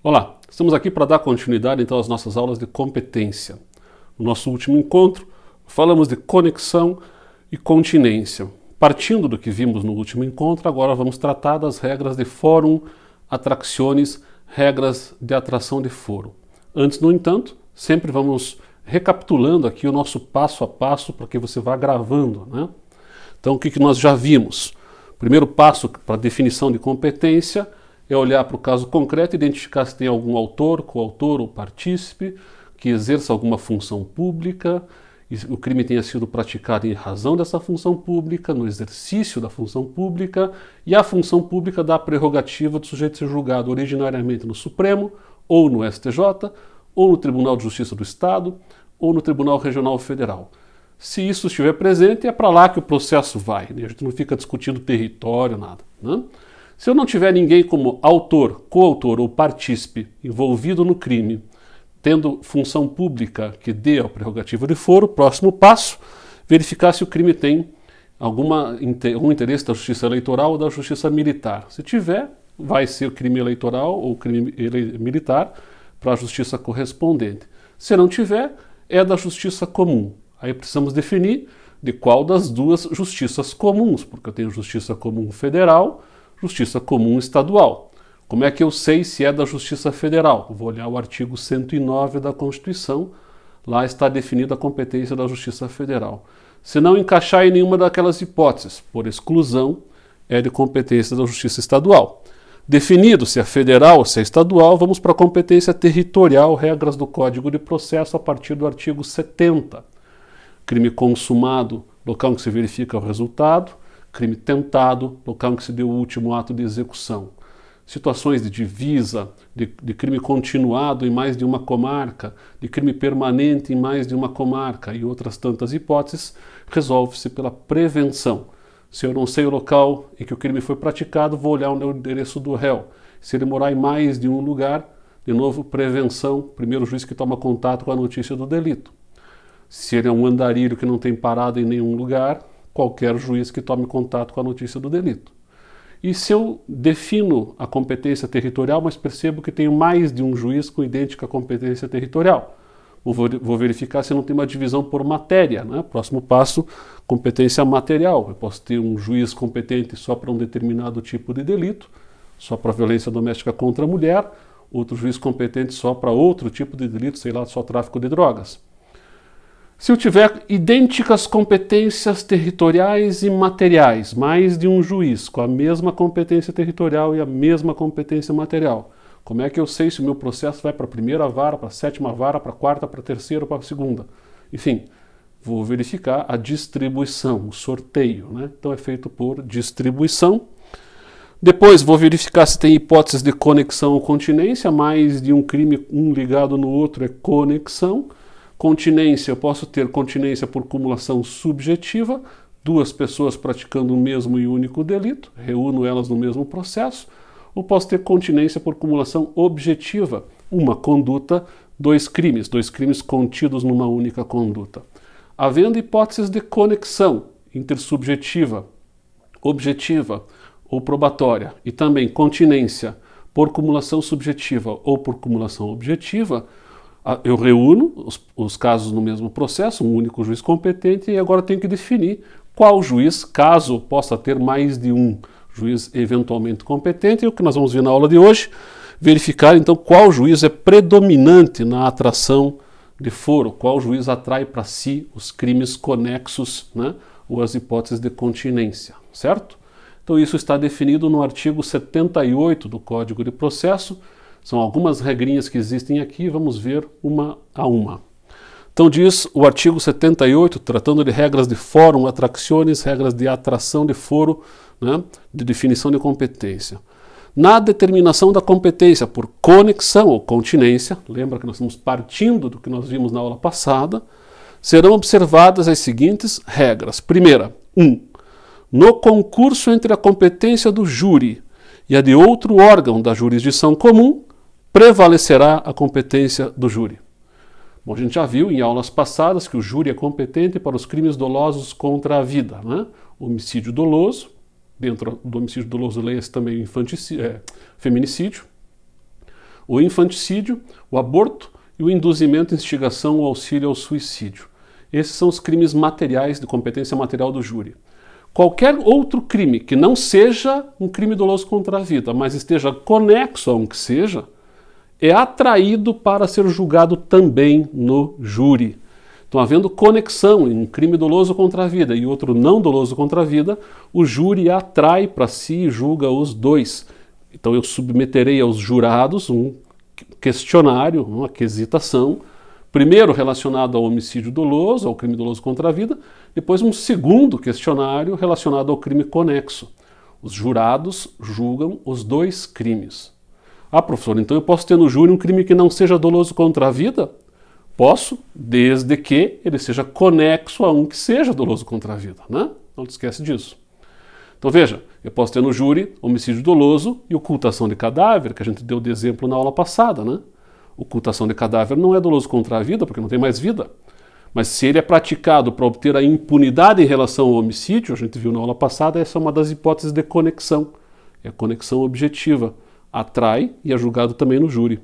Olá, estamos aqui para dar continuidade então às nossas aulas de competência. No nosso último encontro, falamos de conexão e continência. Partindo do que vimos no último encontro, agora vamos tratar das regras de fórum, atracciones, regras de atração de foro. Antes, no entanto, sempre vamos recapitulando aqui o nosso passo a passo para que você vá gravando, né? Então, o que nós já vimos? O primeiro passo para a definição de competência é olhar para o caso concreto e identificar se tem algum autor, coautor ou partícipe que exerça alguma função pública, e o crime tenha sido praticado em razão dessa função pública, no exercício da função pública, e a função pública dá a prerrogativa do sujeito ser julgado originariamente no Supremo, ou no STJ, ou no Tribunal de Justiça do Estado, ou no Tribunal Regional Federal. Se isso estiver presente, é para lá que o processo vai, né? A gente não fica discutindo território, nada, né? Se eu não tiver ninguém como autor, coautor ou partícipe envolvido no crime, tendo função pública que dê a prerrogativa de foro, próximo passo, verificar se o crime tem algum interesse da justiça eleitoral ou da justiça militar. Se tiver, vai ser o crime eleitoral ou crime militar para a justiça correspondente. Se não tiver, é da justiça comum. Aí precisamos definir de qual das duas justiças comuns, porque eu tenho justiça comum federal, justiça comum estadual. Como é que eu sei se é da Justiça Federal? Vou olhar o artigo 109 da Constituição, lá está definida a competência da Justiça Federal. Se não encaixar em nenhuma daquelas hipóteses, por exclusão, é de competência da Justiça Estadual. Definido se é federal ou se é estadual, vamos para a competência territorial, regras do Código de Processo a partir do artigo 70. Crime consumado, local em que se verifica o resultado. Crime tentado, local em que se deu o último ato de execução. Situações de divisa, de crime continuado em mais de uma comarca, de crime permanente em mais de uma comarca e outras tantas hipóteses, resolve-se pela prevenção. Se eu não sei o local em que o crime foi praticado, vou olhar o endereço do réu. Se ele morar em mais de um lugar, de novo, prevenção, primeiro juiz que toma contato com a notícia do delito. Se ele é um andarilho que não tem parada em nenhum lugar, qualquer juiz que tome contato com a notícia do delito. E se eu defino a competência territorial, mas percebo que tenho mais de um juiz com idêntica competência territorial, vou verificar se não tem uma divisão por matéria, né? Próximo passo, competência material. Eu posso ter um juiz competente só para um determinado tipo de delito, só para violência doméstica contra a mulher, outro juiz competente só para outro tipo de delito, sei lá, só tráfico de drogas. Se eu tiver idênticas competências territoriais e materiais, mais de um juiz com a mesma competência territorial e a mesma competência material, como é que eu sei se o meu processo vai para a primeira vara, para a sétima vara, para a quarta, para a terceira ou para a segunda? Enfim, vou verificar a distribuição, o sorteio, né? Então é feito por distribuição. Depois vou verificar se tem hipóteses de conexão ou continência, mais de um crime, um ligado no outro é conexão. Continência, eu posso ter continência por cumulação subjetiva, duas pessoas praticando o mesmo e único delito, reúno elas no mesmo processo, ou posso ter continência por cumulação objetiva, uma conduta, dois crimes contidos numa única conduta. Havendo hipóteses de conexão intersubjetiva, objetiva ou probatória, e também continência por cumulação subjetiva ou por cumulação objetiva, eu reúno os casos no mesmo processo, um único juiz competente, e agora tenho que definir qual juiz, caso possa ter mais de um juiz eventualmente competente, e o que nós vamos ver na aula de hoje, verificar então qual juiz é predominante na atração de foro, qual juiz atrai para si os crimes conexos, né, ou as hipóteses de continência, certo? Então isso está definido no artigo 78 do Código de Processo. São algumas regrinhas que existem aqui, vamos ver uma a uma. Então diz o artigo 78, tratando de regras de fórum, atracciones, regras de atração de foro, né, de definição de competência. Na determinação da competência por conexão ou continência, lembra que nós estamos partindo do que nós vimos na aula passada, serão observadas as seguintes regras. Primeira, 1. No concurso entre a competência do júri e a de outro órgão da jurisdição comum, prevalecerá a competência do júri. Bom, a gente já viu em aulas passadas que o júri é competente para os crimes dolosos contra a vida, né? Homicídio doloso, dentro do homicídio doloso leia-se também feminicídio, o infanticídio, o aborto e o induzimento, instigação ou auxílio ao suicídio. Esses são os crimes materiais de competência material do júri. Qualquer outro crime que não seja um crime doloso contra a vida, mas esteja conexo a um que seja, é atraído para ser julgado também no júri. Então, havendo conexão em um crime doloso contra a vida e outro não doloso contra a vida, o júri atrai para si e julga os dois. Então, eu submeterei aos jurados um questionário, uma quesitação, primeiro relacionado ao homicídio doloso, ao crime doloso contra a vida, depois um segundo questionário relacionado ao crime conexo. Os jurados julgam os dois crimes. Ah, professor, então eu posso ter no júri um crime que não seja doloso contra a vida? Posso, desde que ele seja conexo a um que seja doloso contra a vida, né? Não te esquece disso. Então veja, eu posso ter no júri homicídio doloso e ocultação de cadáver, que a gente deu de exemplo na aula passada, né? Ocultação de cadáver não é doloso contra a vida, porque não tem mais vida. Mas se ele é praticado para obter a impunidade em relação ao homicídio, a gente viu na aula passada, essa é uma das hipóteses de conexão. É a conexão objetiva. Atrai e é julgado também no júri.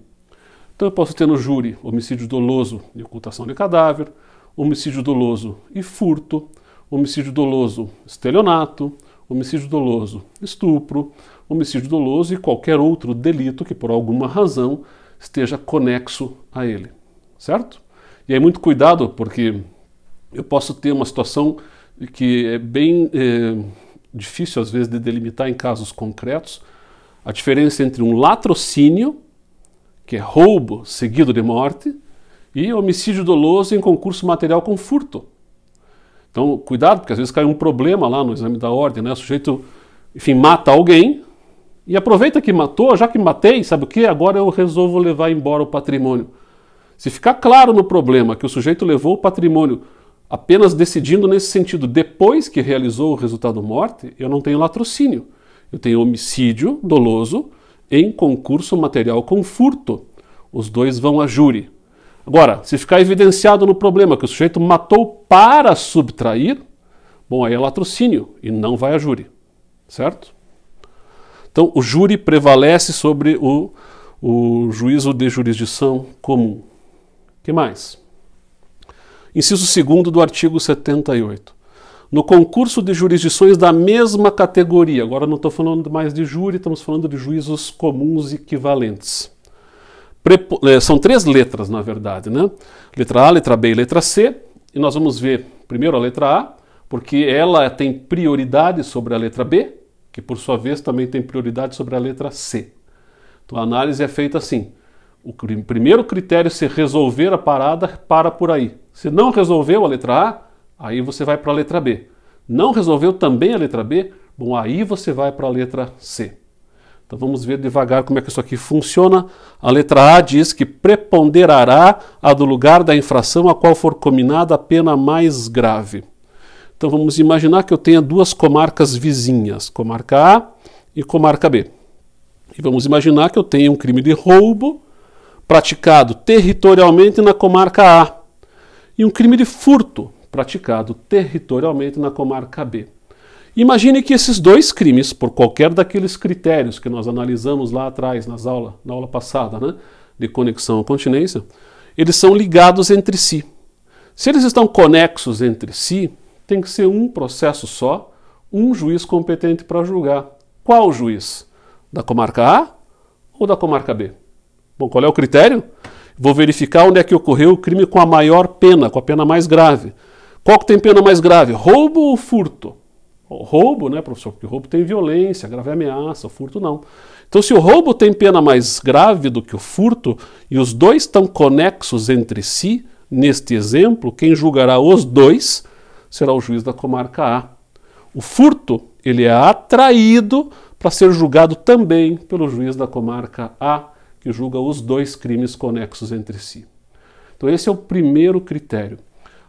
Então eu posso ter no júri homicídio doloso e ocultação de cadáver, homicídio doloso e furto, homicídio doloso estelionato, homicídio doloso estupro, homicídio doloso e qualquer outro delito que por alguma razão esteja conexo a ele, certo? E aí muito cuidado, porque eu posso ter uma situação que é bem difícil às vezes de delimitar em casos concretos, a diferença entre um latrocínio, que é roubo seguido de morte, e homicídio doloso em concurso material com furto. Então, cuidado, porque às vezes cai um problema lá no exame da ordem, né? O sujeito, enfim, mata alguém e aproveita que matou, já que matei, sabe o que? Agora eu resolvo levar embora o patrimônio. Se ficar claro no problema que o sujeito levou o patrimônio apenas decidindo nesse sentido depois que realizou o resultado morte, eu não tenho latrocínio. Eu tenho homicídio doloso em concurso material com furto. Os dois vão a júri. Agora, se ficar evidenciado no problema que o sujeito matou para subtrair, bom, aí é latrocínio e não vai a júri, certo? Então, o júri prevalece sobre o juízo de jurisdição comum. O que mais? Inciso 2º do artigo 78. No concurso de jurisdições da mesma categoria, agora não estou falando mais de júri, estamos falando de juízos comuns equivalentes. São 3 letras, na verdade, né? Letra A, letra B e letra C. E nós vamos ver primeiro a letra A, porque ela tem prioridade sobre a letra B, que por sua vez também tem prioridade sobre a letra C. Então a análise é feita assim. O primeiro critério, se resolver a parada, para por aí. Se não resolveu a letra A, aí você vai para a letra B. Não resolveu também a letra B? Bom, aí você vai para a letra C. Então vamos ver devagar como é que isso aqui funciona. A letra A diz que preponderará a do lugar da infração a qual for cominada a pena mais grave. Então vamos imaginar que eu tenha 2 comarcas vizinhas, comarca A e comarca B. E vamos imaginar que eu tenha um crime de roubo praticado territorialmente na comarca A e um crime de furto praticado territorialmente na comarca B. Imagine que esses 2 crimes, por qualquer daqueles critérios que nós analisamos lá atrás na aula passada, né, de conexão ou continência, eles são ligados entre si. Se eles estão conexos entre si, tem que ser um processo só, um juiz competente para julgar. Qual juiz? Da comarca A ou da comarca B? Bom, qual é o critério? Vou verificar onde é que ocorreu o crime com a maior pena, com a pena mais grave. Qual que tem pena mais grave? Roubo ou furto? O roubo, né, professor? Porque o roubo tem violência, grave ameaça, o furto não. Então, se o roubo tem pena mais grave do que o furto, e os dois estão conexos entre si, neste exemplo, quem julgará os dois será o juiz da comarca A. O furto, ele é atraído para ser julgado também pelo juiz da comarca A, que julga os 2 crimes conexos entre si. Então esse é o primeiro critério.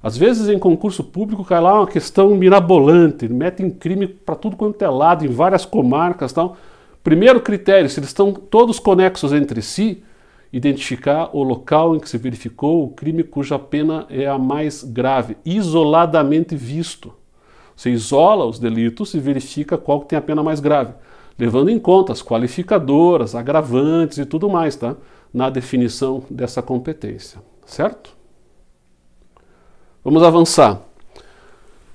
Às vezes em concurso público cai lá uma questão mirabolante, metem crime para tudo quanto é lado, em várias comarcas e tal. Primeiro critério, se eles estão todos conexos entre si, identificar o local em que se verificou o crime cuja pena é a mais grave, isoladamente visto. Você isola os delitos e verifica qual que tem a pena mais grave, levando em conta as qualificadoras, agravantes e tudo mais, tá? na definição dessa competência, certo? Vamos avançar.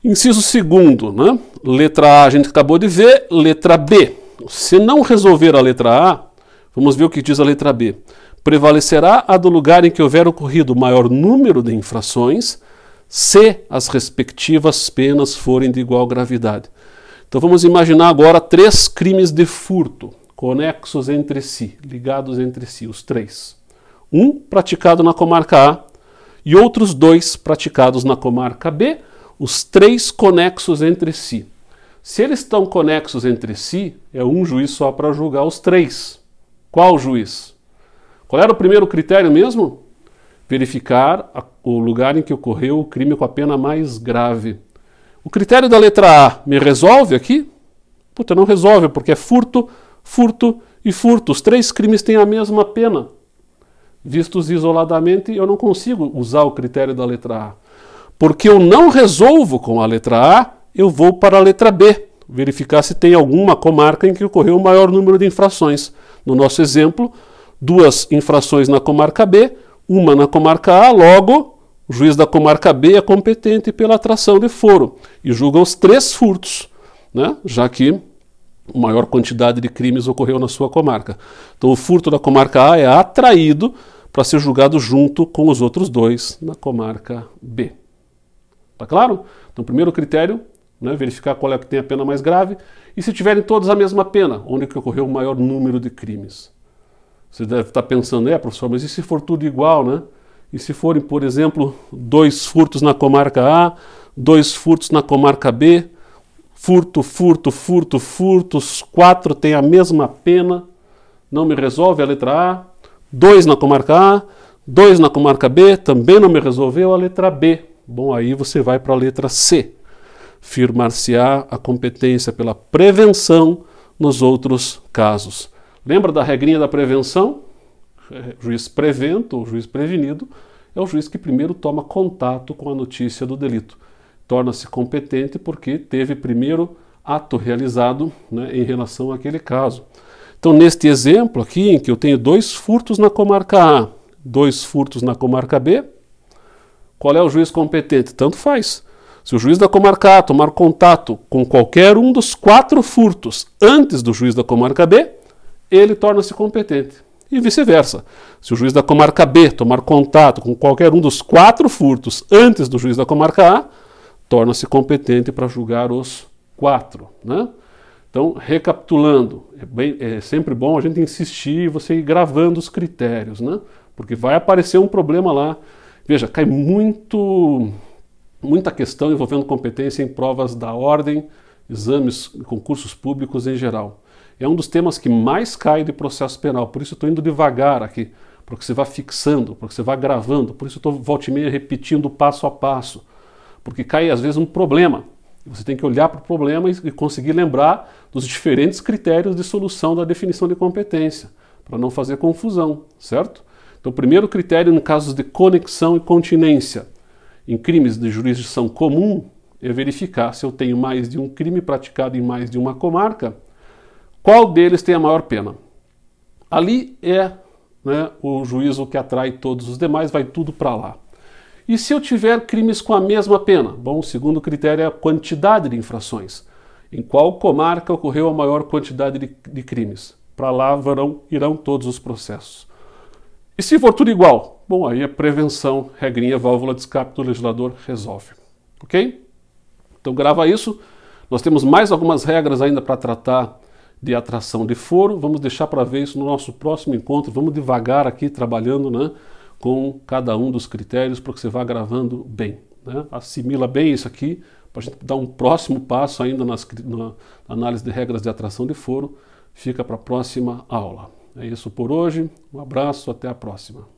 Inciso segundo, né? Letra A a gente acabou de ver, letra B. Se não resolver a letra A, vamos ver o que diz a letra B. Prevalecerá a do lugar em que houver ocorrido o maior número de infrações, se as respectivas penas forem de igual gravidade. Então vamos imaginar agora 3 crimes de furto, conexos entre si, ligados entre si, os 3. Um praticado na comarca A e outros 2 praticados na comarca B, os 3 conexos entre si. Se eles estão conexos entre si, é um juiz só para julgar os 3. Qual juiz? Qual era o primeiro critério mesmo? Verificar o lugar em que ocorreu o crime com a pena mais grave. O critério da letra A me resolve aqui? Puta, não resolve, porque é furto, furto e furto. Os 3 crimes têm a mesma pena. Vistos isoladamente, eu não consigo usar o critério da letra A. Porque eu não resolvo com a letra A, eu vou para a letra B, verificar se tem alguma comarca em que ocorreu o maior número de infrações. No nosso exemplo, 2 infrações na comarca B, uma na comarca A, logo, o juiz da comarca B é competente pela atração de foro e julga os 3 furtos, né? Já que a maior quantidade de crimes ocorreu na sua comarca. Então o furto da comarca A é atraído para ser julgado junto com os outros 2 na comarca B. Tá claro? Então o primeiro critério, né, verificar qual é que tem a pena mais grave e se tiverem todos a mesma pena, onde que ocorreu o maior número de crimes. Você deve estar pensando, professor, mas e se for tudo igual, né? E se forem, por exemplo, 2 furtos na comarca A, 2 furtos na comarca B, furto, furto, furto, furtos, 4 têm a mesma pena, não me resolve a letra A, 2 na comarca A, 2 na comarca B, também não me resolveu a letra B. Bom, aí você vai para a letra C. Firmar-se-á a competência pela prevenção nos outros casos. Lembra da regrinha da prevenção? Juiz prevento, ou juiz prevenido, é o juiz que primeiro toma contato com a notícia do delito. Torna-se competente porque teve primeiro ato realizado, né, em relação àquele caso. Então, neste exemplo aqui, em que eu tenho 2 furtos na comarca A, 2 furtos na comarca B, qual é o juiz competente? Tanto faz. Se o juiz da comarca A tomar contato com qualquer um dos 4 furtos antes do juiz da comarca B, ele torna-se competente. E vice-versa. Se o juiz da comarca B tomar contato com qualquer um dos 4 furtos antes do juiz da comarca A, torna-se competente para julgar os 4. Né? Então, recapitulando, é sempre bom a gente insistir e você ir gravando os critérios, né? Porque vai aparecer um problema lá. Veja, cai muita questão envolvendo competência em provas da ordem, exames, concursos públicos em geral. É um dos temas que mais cai de processo penal, por isso eu estou indo devagar aqui, para que você vá fixando, para que você vá gravando, por isso eu estou volta e meia repetindo passo a passo, porque cai às vezes um problema. Você tem que olhar para o problema e conseguir lembrar dos diferentes critérios de solução da definição de competência, para não fazer confusão, certo? Então, o primeiro critério, em casos de conexão e continência, em crimes de jurisdição comum, é verificar se eu tenho mais de um crime praticado em mais de uma comarca, qual deles tem a maior pena. Ali é, né, o juízo que atrai todos os demais, vai tudo para lá. E se eu tiver crimes com a mesma pena? Bom, o segundo critério é a quantidade de infrações. Em qual comarca ocorreu a maior quantidade de crimes? Para lá irão todos os processos. E se for tudo igual? Bom, aí a prevenção, regrinha, válvula de escape do legislador resolve. Ok? Então grava isso. Nós temos mais algumas regras ainda para tratar de atração de foro. Vamos deixar para ver isso no nosso próximo encontro. Vamos devagar aqui trabalhando, né, com cada um dos critérios para que você vá gravando bem. Né? Assimila bem isso aqui para a gente dar um próximo passo ainda na análise de regras de atração de foro. Fica para a próxima aula. É isso por hoje. Um abraço, até a próxima.